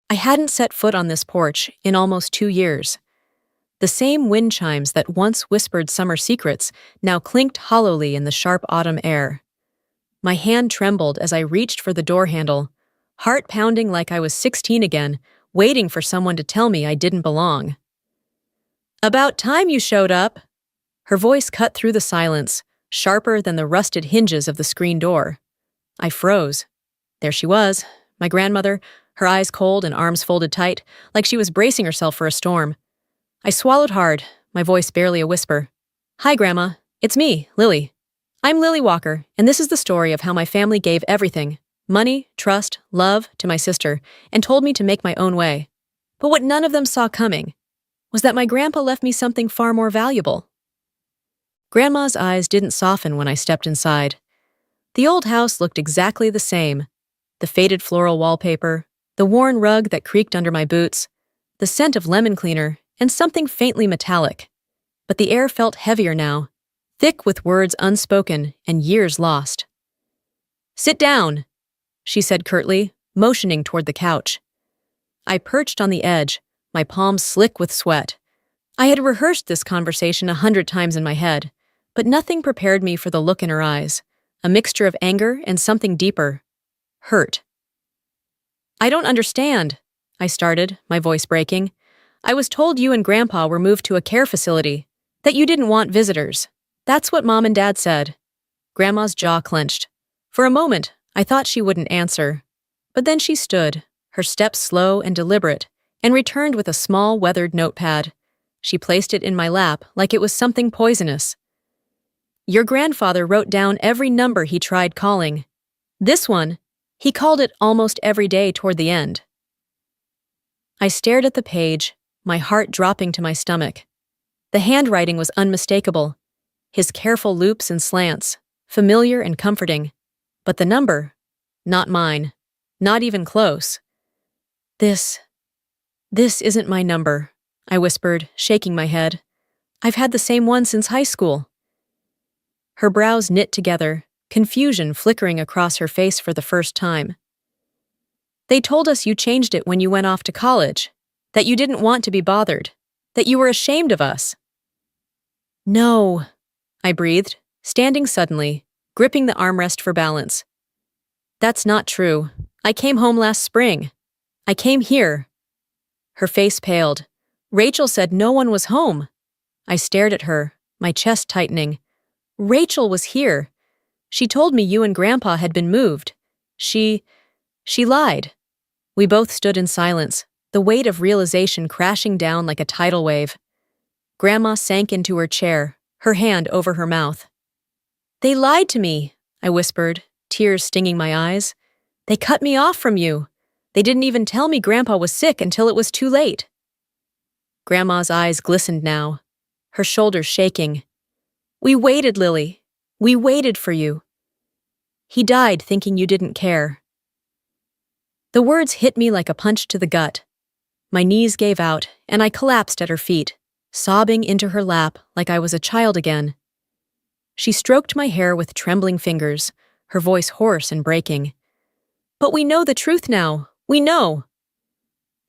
I hadn't set foot on this porch in almost 2 years. The same wind chimes that once whispered summer secrets now clinked hollowly in the sharp autumn air. My hand trembled as I reached for the door handle, heart pounding like I was 16 again, waiting for someone to tell me I didn't belong. "About time you showed up!" Her voice cut through the silence, sharper than the rusted hinges of the screen door. I froze. There she was, my grandmother, her eyes cold and arms folded tight, like she was bracing herself for a storm. I swallowed hard, my voice barely a whisper. "Hi, Grandma. It's me, Lily. I'm Lily Walker, and this is the story of how my family gave everything, money, trust, love, to my sister, and told me to make my own way. But what none of them saw coming was that my grandpa left me something far more valuable." Grandma's eyes didn't soften when I stepped inside. The old house looked exactly the same. The faded floral wallpaper, the worn rug that creaked under my boots, the scent of lemon cleaner, and something faintly metallic. But the air felt heavier now, thick with words unspoken and years lost. "Sit down," she said curtly, motioning toward the couch. I perched on the edge, my palms slick with sweat. I had rehearsed this conversation 100 times in my head, but nothing prepared me for the look in her eyes, a mixture of anger and something deeper. Hurt. "I don't understand," I started, my voice breaking. "I was told you and Grandpa were moved to a care facility, that you didn't want visitors. That's what Mom and Dad said." Grandma's jaw clenched. For a moment, I thought she wouldn't answer. But then she stood, her steps slow and deliberate, and returned with a small, weathered notepad. She placed it in my lap like it was something poisonous. "Your grandfather wrote down every number he tried calling. This one, he called it almost every day toward the end." I stared at the page, my heart dropping to my stomach. The handwriting was unmistakable, his careful loops and slants, familiar and comforting. But the number, not mine, not even close. This isn't my number," I whispered, shaking my head. "I've had the same one since high school." Her brows knit together, confusion flickering across her face for the first time. "They told us you changed it when you went off to college, that you didn't want to be bothered, that you were ashamed of us." "No," I breathed, standing suddenly, gripping the armrest for balance. "That's not true. I came home last spring. I came here." Her face paled. "Rachel said no one was home." I stared at her, my chest tightening. "Rachel was here. She told me you and Grandpa had been moved. She lied." We both stood in silence, the weight of realization crashing down like a tidal wave. Grandma sank into her chair, her hand over her mouth. "They lied to me," I whispered, tears stinging my eyes. "They cut me off from you. They didn't even tell me Grandpa was sick until it was too late." Grandma's eyes glistened now, her shoulders shaking. "We waited, Lily. We waited for you. He died thinking you didn't care." The words hit me like a punch to the gut. My knees gave out, and I collapsed at her feet, sobbing into her lap like I was a child again. She stroked my hair with trembling fingers, her voice hoarse and breaking. "But we know the truth now. We know."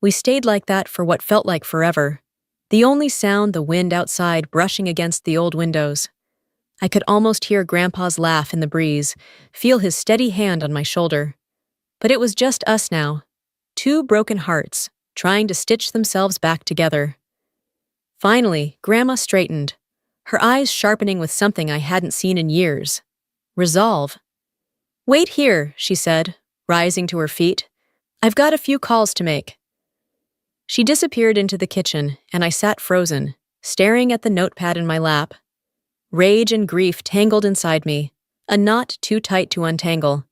We stayed like that for what felt like forever, the only sound the wind outside brushing against the old windows. I could almost hear Grandpa's laugh in the breeze, feel his steady hand on my shoulder. But it was just us now, two broken hearts, trying to stitch themselves back together. Finally, Grandma straightened, her eyes sharpening with something I hadn't seen in years. Resolve. "Wait here," she said, rising to her feet. "I've got a few calls to make." She disappeared into the kitchen, and I sat frozen, staring at the notepad in my lap. Rage and grief tangled inside me, a knot too tight to untangle.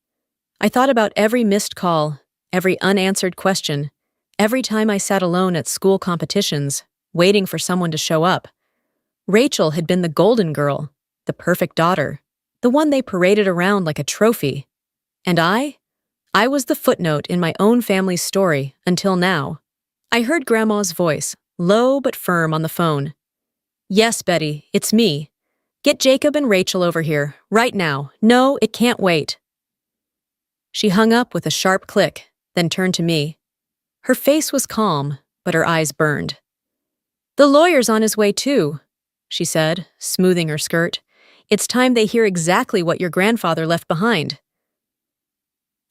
I thought about every missed call, every unanswered question, every time I sat alone at school competitions, waiting for someone to show up. Rachel had been the golden girl, the perfect daughter, the one they paraded around like a trophy. And I was the footnote in my own family's story until now. I heard Grandma's voice, low but firm on the phone. "Yes, Betty, it's me. Get Jacob and Rachel over here, right now. No, it can't wait." She hung up with a sharp click, then turned to me. Her face was calm, but her eyes burned. "The lawyer's on his way too," she said, smoothing her skirt. "It's time they hear exactly what your grandfather left behind."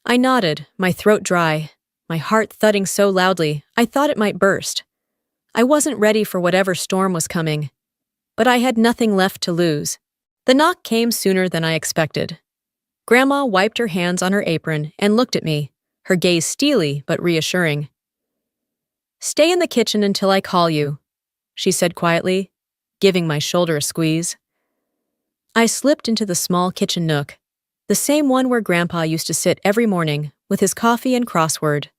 I nodded, my throat dry, my heart thudding so loudly I thought it might burst. I wasn't ready for whatever storm was coming, but I had nothing left to lose. The knock came sooner than I expected. Grandma wiped her hands on her apron and looked at me, her gaze steely but reassuring. "Stay in the kitchen until I call you," she said quietly, giving my shoulder a squeeze. I slipped into the small kitchen nook, the same one where Grandpa used to sit every morning with his coffee and crossword.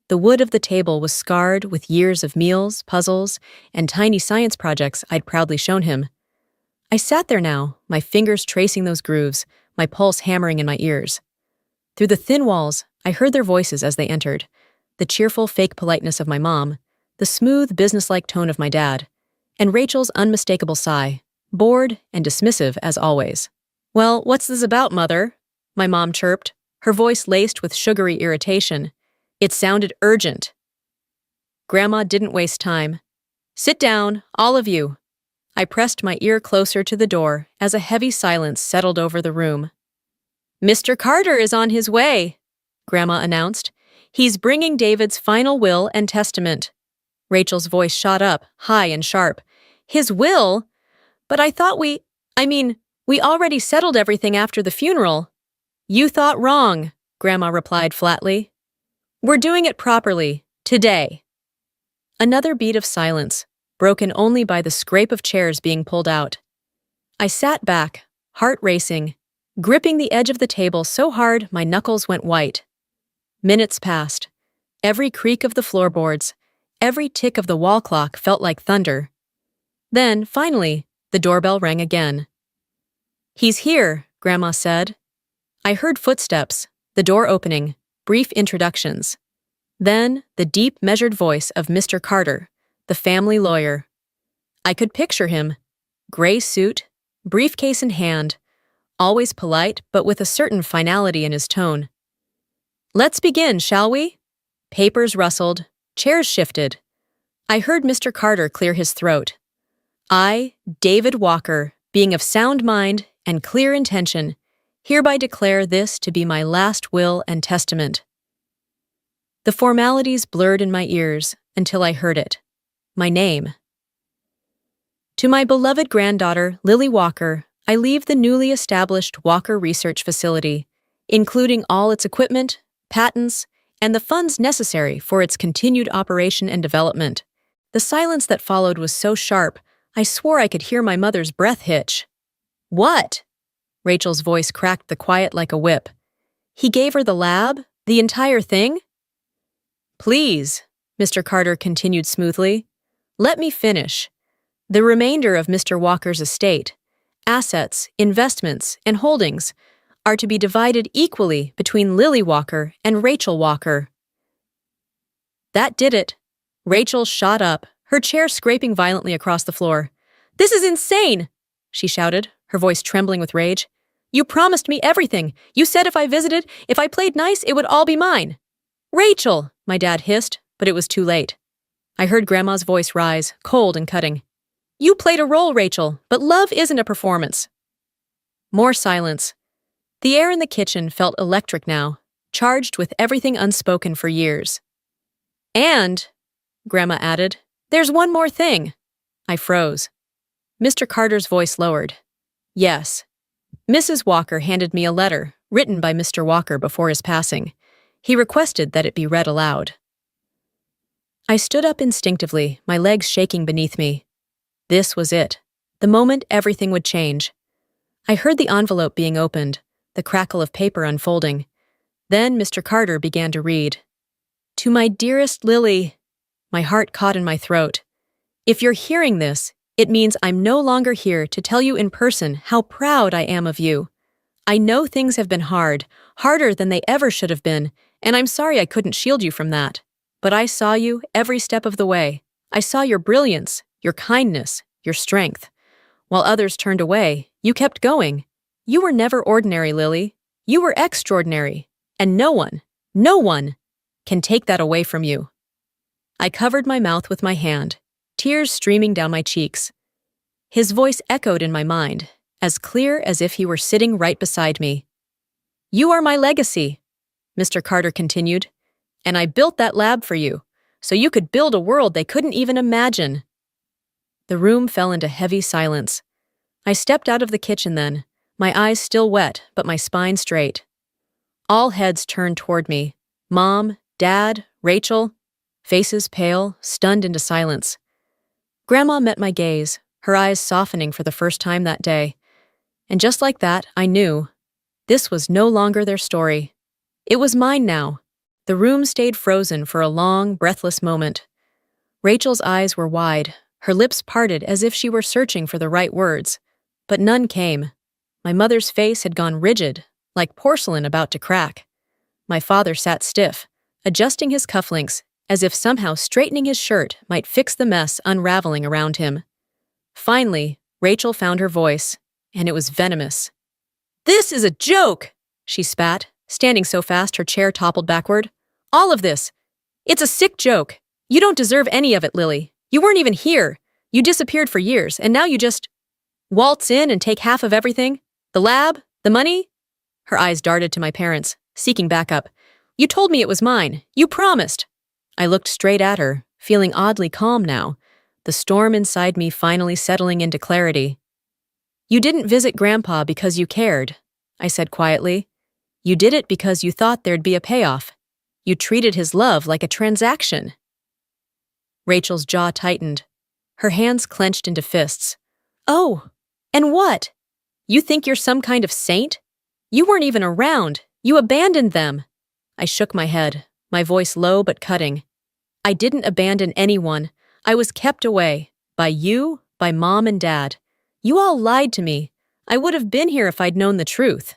The wood of the table was scarred with years of meals, puzzles, and tiny science projects I'd proudly shown him. I sat there now, my fingers tracing those grooves, my pulse hammering in my ears. Through the thin walls, I heard their voices as they entered, the cheerful fake politeness of my mom, the smooth businesslike tone of my dad, and Rachel's unmistakable sigh, bored and dismissive as always. "Well, what's this about, Mother?" my mom chirped, her voice laced with sugary irritation. It sounded urgent. Grandma didn't waste time. "Sit down, all of you." I pressed my ear closer to the door as a heavy silence settled over the room. "Mr. Carter is on his way," Grandma announced. "He's bringing David's final will and testament." Rachel's voice shot up, high and sharp. "His will? But I thought we already settled everything after the funeral." "You thought wrong," Grandma replied flatly. "We're doing it properly, today." Another beat of silence, broken only by the scrape of chairs being pulled out. I sat back, heart racing, gripping the edge of the table so hard my knuckles went white. Minutes passed. Every creak of the floorboards, every tick of the wall clock felt like thunder. Then, finally, the doorbell rang again. "He's here," Grandma said. I heard footsteps, the door opening, brief introductions. Then, the deep, measured voice of Mr. Carter, the family lawyer. I could picture him, gray suit, briefcase in hand, always polite but with a certain finality in his tone. "Let's begin, shall we?" Papers rustled, chairs shifted. I heard Mr. Carter clear his throat. "I, David Walker, being of sound mind and clear intention, hereby declare this to be my last will and testament." The formalities blurred in my ears until I heard it. My name. "To my beloved granddaughter, Lily Walker, I leave the newly established Walker Research Facility, including all its equipment, patents, and the funds necessary for its continued operation and development." The silence that followed was so sharp, I swore I could hear my mother's breath hitch. "What?" Rachel's voice cracked the quiet like a whip. "He gave her the lab? The entire thing?" "Please," Mr. Carter continued smoothly, "let me finish. The remainder of Mr. Walker's estate, assets, investments, and holdings, are to be divided equally between Lily Walker and Rachel Walker." That did it. Rachel shot up, her chair scraping violently across the floor. "This is insane!" she shouted, her voice trembling with rage. "You promised me everything. You said if I visited, if I played nice, it would all be mine." "Rachel!" my dad hissed, but it was too late. I heard Grandma's voice rise, cold and cutting. "You played a role, Rachel, but love isn't a performance." More silence. The air in the kitchen felt electric now, charged with everything unspoken for years. "And," Grandma added, "there's one more thing." I froze. Mr. Carter's voice lowered. "Yes." Mrs. Walker handed me a letter, written by Mr. Walker before his passing. He requested that it be read aloud. I stood up instinctively, my legs shaking beneath me. This was it. The moment everything would change. I heard the envelope being opened, the crackle of paper unfolding. Then Mr. Carter began to read. "To my dearest Lily," my heart caught in my throat. "If you're hearing this, it means I'm no longer here to tell you in person how proud I am of you. I know things have been hard, harder than they ever should have been, and I'm sorry I couldn't shield you from that. But I saw you every step of the way. I saw your brilliance, your kindness, your strength. While others turned away, you kept going. You were never ordinary, Lily. You were extraordinary. And no one can take that away from you." I covered my mouth with my hand, tears streaming down my cheeks. His voice echoed in my mind, as clear as if he were sitting right beside me. "You are my legacy," Mr. Carter continued, "and I built that lab for you, so you could build a world they couldn't even imagine." The room fell into heavy silence. I stepped out of the kitchen then, my eyes still wet but my spine straight. All heads turned toward me. Mom, Dad, Rachel, faces pale, stunned into silence. Grandma met my gaze, her eyes softening for the first time that day. And just like that, I knew. This was no longer their story. It was mine now. The room stayed frozen for a long, breathless moment. Rachel's eyes were wide, her lips parted as if she were searching for the right words. But none came. My mother's face had gone rigid, like porcelain about to crack. My father sat stiff, adjusting his cufflinks, as if somehow straightening his shirt might fix the mess unraveling around him. Finally, Rachel found her voice, and it was venomous. "This is a joke!" she spat, standing so fast her chair toppled backward. "All of this. It's a sick joke. You don't deserve any of it, Lily. You weren't even here. You disappeared for years, and now you just waltz in and take half of everything? The lab? The money?" Her eyes darted to my parents, seeking backup. "You told me it was mine. You promised." I looked straight at her, feeling oddly calm now, the storm inside me finally settling into clarity. "You didn't visit Grandpa because you cared," I said quietly. "You did it because you thought there'd be a payoff. You treated his love like a transaction." Rachel's jaw tightened. Her hands clenched into fists. "Oh, and what? You think you're some kind of saint? You weren't even around. You abandoned them." I shook my head, my voice low but cutting. "I didn't abandon anyone. I was kept away. By you, by Mom and Dad. You all lied to me. I would have been here if I'd known the truth."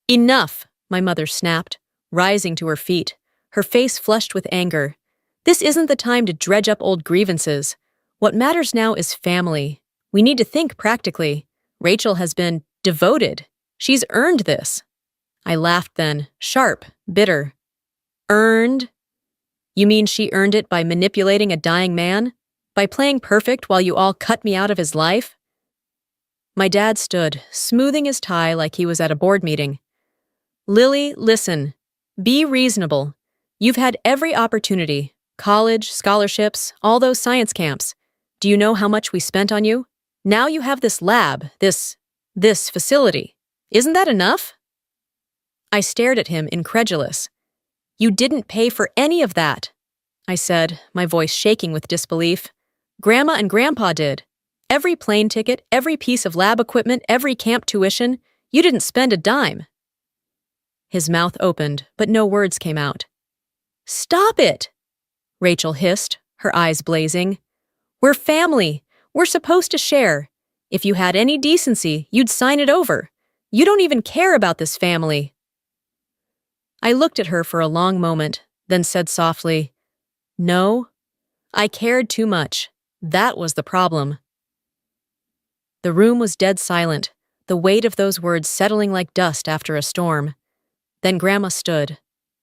"Enough," my mother snapped, rising to her feet, her face flushed with anger. "This isn't the time to dredge up old grievances. What matters now is family. We need to think practically. Rachel has been devoted. She's earned this." I laughed then, sharp, bitter. "Earned? You mean she earned it by manipulating a dying man? By playing perfect while you all cut me out of his life?" My dad stood, smoothing his tie like he was at a board meeting. "Lily, listen. Be reasonable. You've had every opportunity. College, scholarships, all those science camps. Do you know how much we spent on you? Now you have this lab, this facility. Isn't that enough?" I stared at him, incredulous. "You didn't pay for any of that," I said, my voice shaking with disbelief. "Grandma and Grandpa did. Every plane ticket, every piece of lab equipment, every camp tuition. You didn't spend a dime." His mouth opened, but no words came out. "Stop it!" Rachel hissed, her eyes blazing. "We're family. We're supposed to share. If you had any decency, you'd sign it over. You don't even care about this family." I looked at her for a long moment, then said softly, "No, I cared too much. That was the problem." The room was dead silent, the weight of those words settling like dust after a storm. Then Grandma stood.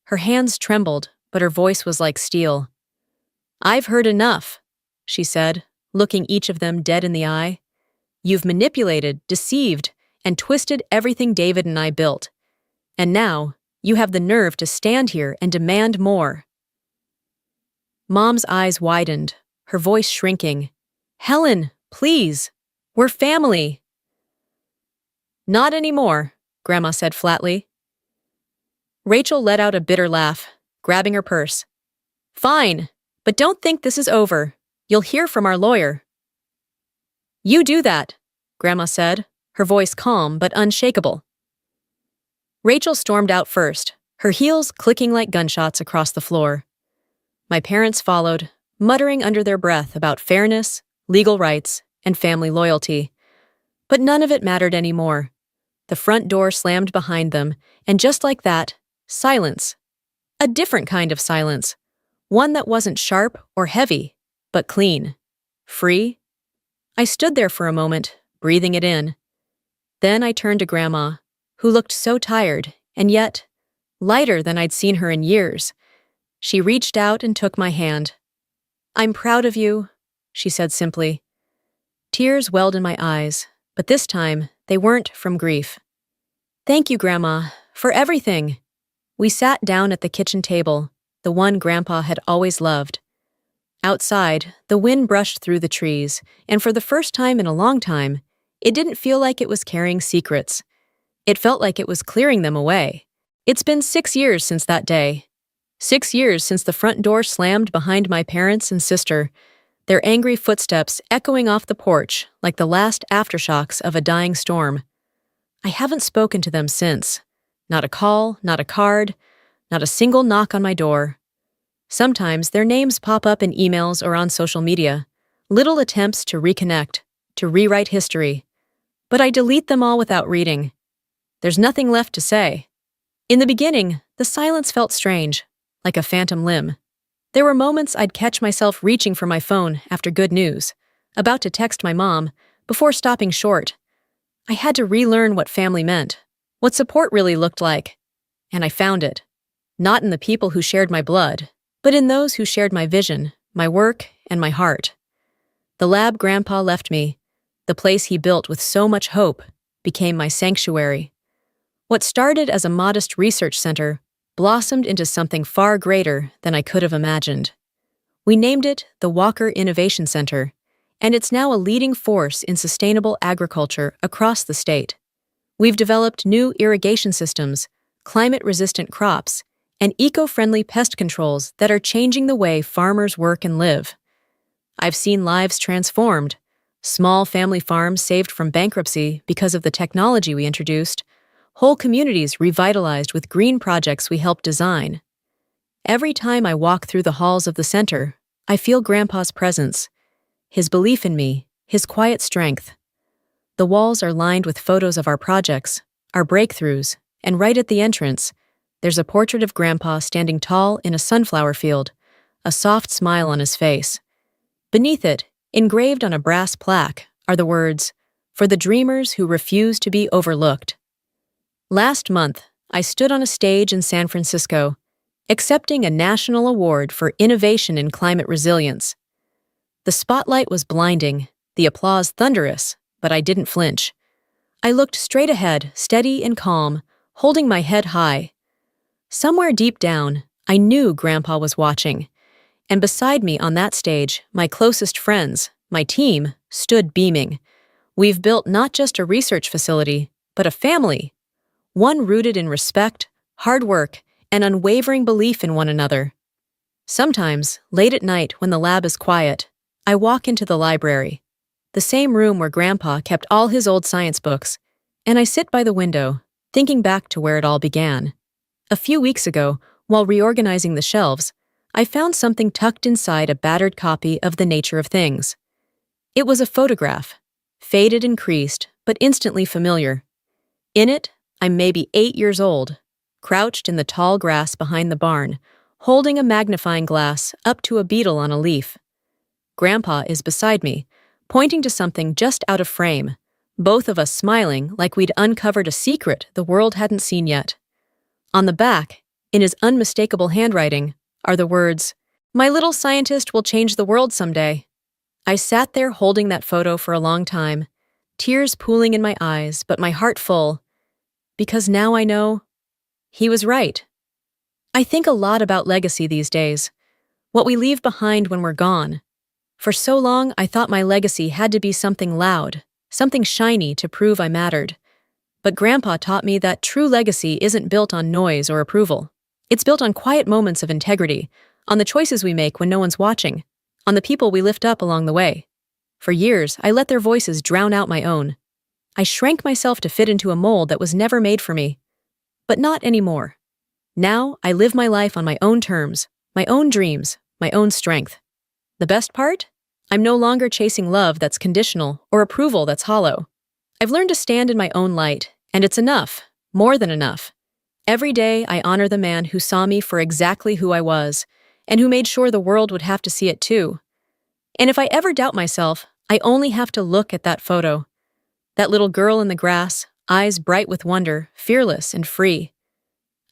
Her hands trembled, but her voice was like steel. "I've heard enough," she said, looking each of them dead in the eye. "You've manipulated, deceived, and twisted everything David and I built. And now, you have the nerve to stand here and demand more." Mom's eyes widened, her voice shrinking. "Helen, please. We're family." "Not anymore," Grandma said flatly. Rachel let out a bitter laugh, grabbing her purse. "Fine, but don't think this is over. You'll hear from our lawyer." "You do that," Grandma said, her voice calm but unshakable. Rachel stormed out first, her heels clicking like gunshots across the floor. My parents followed, muttering under their breath about fairness, legal rights, and family loyalty. But none of it mattered anymore. The front door slammed behind them, and just like that, silence. A different kind of silence. One that wasn't sharp or heavy, but clean. Free. I stood there for a moment, breathing it in. Then I turned to Grandma, who looked so tired, and yet lighter than I'd seen her in years. She reached out and took my hand. I'm proud of you, she said simply. Tears welled in my eyes, but this time they weren't from grief. Thank you, Grandma, for everything. We sat down at the kitchen table, the one Grandpa had always loved. Outside, the wind brushed through the trees, and for the first time in a long time, it didn't feel like it was carrying secrets. It felt like it was clearing them away. It's been 6 years since that day. 6 years since the front door slammed behind my parents and sister, their angry footsteps echoing off the porch like the last aftershocks of a dying storm. I haven't spoken to them since. Not a call, not a card, not a single knock on my door. Sometimes their names pop up in emails or on social media, little attempts to reconnect, to rewrite history. But I delete them all without reading. There's nothing left to say. In the beginning, the silence felt strange, like a phantom limb. There were moments I'd catch myself reaching for my phone after good news, about to text my mom, before stopping short. I had to relearn what family meant, what support really looked like. And I found it. Not in the people who shared my blood, but in those who shared my vision, my work, and my heart. The lab Grandpa left me, the place he built with so much hope, became my sanctuary. What started as a modest research center blossomed into something far greater than I could have imagined. We named it the Walker Innovation Center, and it's now a leading force in sustainable agriculture across the state. We've developed new irrigation systems, climate-resistant crops, and eco-friendly pest controls that are changing the way farmers work and live. I've seen lives transformed, small family farms saved from bankruptcy because of the technology we introduced, whole communities revitalized with green projects we helped design. Every time I walk through the halls of the center, I feel Grandpa's presence, his belief in me, his quiet strength. The walls are lined with photos of our projects, our breakthroughs, and right at the entrance, there's a portrait of Grandpa standing tall in a sunflower field, a soft smile on his face. Beneath it, engraved on a brass plaque, are the words, "For the dreamers who refuse to be overlooked." Last month, I stood on a stage in San Francisco, accepting a national award for innovation in climate resilience. The spotlight was blinding, the applause thunderous, but I didn't flinch. I looked straight ahead, steady and calm, holding my head high. Somewhere deep down, I knew Grandpa was watching, and beside me on that stage, my closest friends, my team, stood beaming. We've built not just a research facility, but a family. One rooted in respect, hard work, and unwavering belief in one another. Sometimes, late at night when the lab is quiet, I walk into the library, the same room where Grandpa kept all his old science books, and I sit by the window, thinking back to where it all began. A few weeks ago, while reorganizing the shelves, I found something tucked inside a battered copy of The Nature of Things. It was a photograph, faded and creased, but instantly familiar. In it, I'm maybe 8 years old, crouched in the tall grass behind the barn, holding a magnifying glass up to a beetle on a leaf. Grandpa is beside me, pointing to something just out of frame, both of us smiling like we'd uncovered a secret the world hadn't seen yet. On the back, in his unmistakable handwriting, are the words, "My little scientist will change the world someday." I sat there holding that photo for a long time, tears pooling in my eyes, but my heart full, because now I know he was right. I think a lot about legacy these days, what we leave behind when we're gone. For so long, I thought my legacy had to be something loud, something shiny to prove I mattered. But Grandpa taught me that true legacy isn't built on noise or approval. It's built on quiet moments of integrity, on the choices we make when no one's watching, on the people we lift up along the way. For years, I let their voices drown out my own. I shrank myself to fit into a mold that was never made for me. But not anymore. Now, I live my life on my own terms, my own dreams, my own strength. The best part? I'm no longer chasing love that's conditional or approval that's hollow. I've learned to stand in my own light, and it's enough, more than enough. Every day, I honor the man who saw me for exactly who I was, and who made sure the world would have to see it too. And if I ever doubt myself, I only have to look at that photo. That little girl in the grass, eyes bright with wonder, fearless and free.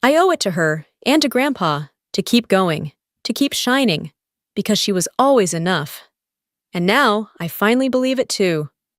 I owe it to her, and to Grandpa, to keep going, to keep shining, because she was always enough. And now I finally believe it too.